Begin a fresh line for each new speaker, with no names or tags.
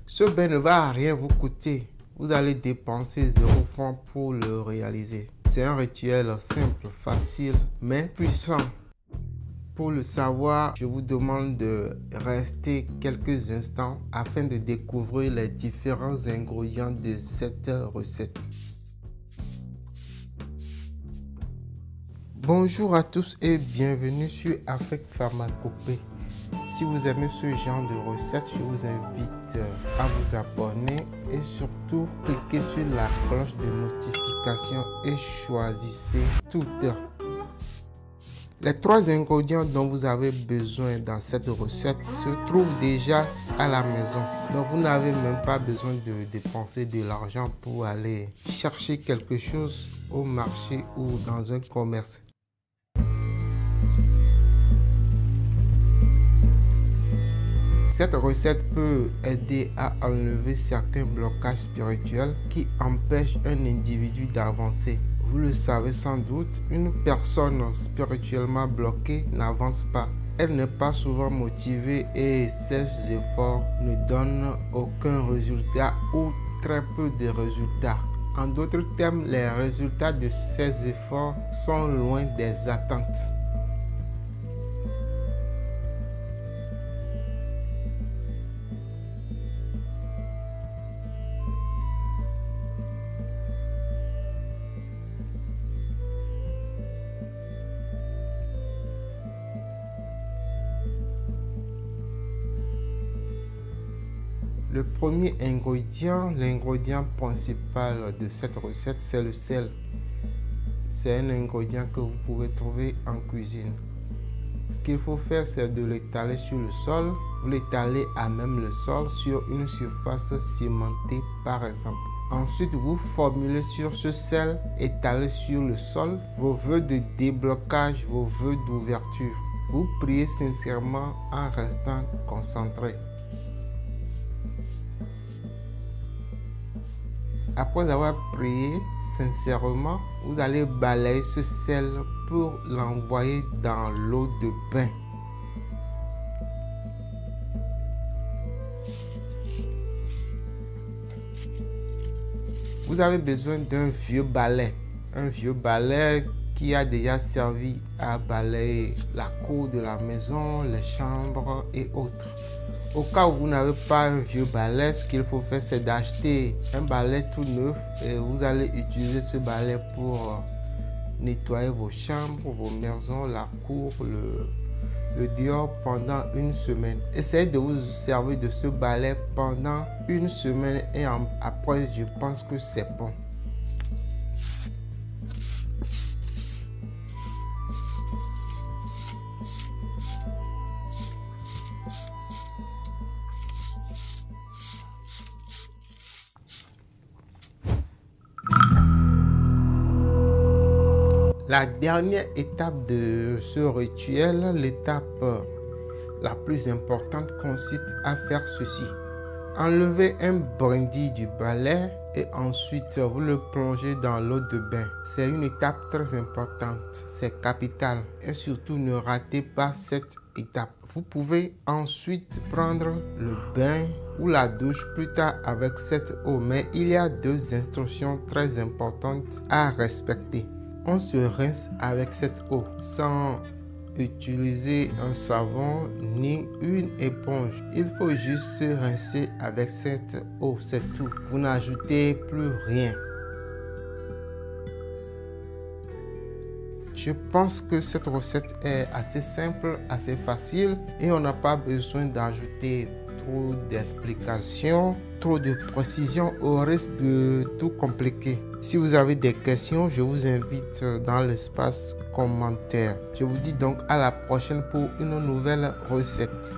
Ce bain ne va rien vous coûter. Vous allez dépenser 0 francs pour le réaliser. C'est un rituel simple, facile, mais puissant. Pour le savoir, je vous demande de rester quelques instants afin de découvrir les différents ingrédients de cette recette. Bonjour à tous et bienvenue sur Afrique Pharmacopée. Si vous aimez ce genre de recettes, je vous invite à vous abonner et surtout cliquez sur la cloche de notification et choisissez toutes. Les 3 ingrédients dont vous avez besoin dans cette recette se trouvent déjà à la maison. Donc vous n'avez même pas besoin de dépenser de l'argent pour aller chercher quelque chose au marché ou dans un commerce. Cette recette peut aider à enlever certains blocages spirituels qui empêchent un individu d'avancer. Vous le savez sans doute, une personne spirituellement bloquée n'avance pas. Elle n'est pas souvent motivée et ses efforts ne donnent aucun résultat ou très peu de résultats. En d'autres termes, les résultats de ces efforts sont loin des attentes. Le premier ingrédient, l'ingrédient principal de cette recette, c'est le sel. C'est un ingrédient que vous pouvez trouver en cuisine. Ce qu'il faut faire, c'est de l'étaler sur le sol. Vous l'étalez à même le sol sur une surface cimentée par exemple. Ensuite, vous formulez sur ce sel étalé sur le sol vos vœux de déblocage, vos vœux d'ouverture. Vous priez sincèrement en restant concentré. Après avoir prié sincèrement, vous allez balayer ce sel pour l'envoyer dans l'eau de bain. Vous avez besoin d'un vieux balai. Un vieux balai qui a déjà servi à balayer la cour de la maison, les chambres et autres. Au cas où vous n'avez pas un vieux balai, ce qu'il faut faire, c'est d'acheter un balai tout neuf et vous allez utiliser ce balai pour nettoyer vos chambres, vos maisons, la cour, le dehors pendant une semaine. Essayez de vous servir de ce balai pendant une semaine et après, je pense que c'est bon. La dernière étape de ce rituel, l'étape la plus importante, consiste à faire ceci. Enlevez un brindille du balai et ensuite vous le plongez dans l'eau de bain. C'est une étape très importante, c'est capital et surtout ne ratez pas cette étape. Vous pouvez ensuite prendre le bain ou la douche plus tard avec cette eau, mais il y a 2 instructions très importantes à respecter. On se rince avec cette eau sans utiliser un savon ni une éponge. Il faut juste se rincer avec cette eau, c'est tout. Vous n'ajoutez plus rien. Je pense que cette recette est assez simple, assez facile et on n'a pas besoin d'ajouter trop d'explications, trop de précisions au risque de tout compliquer. Si vous avez des questions, je vous invite dans l'espace commentaire. Je vous dis donc à la prochaine pour une nouvelle recette.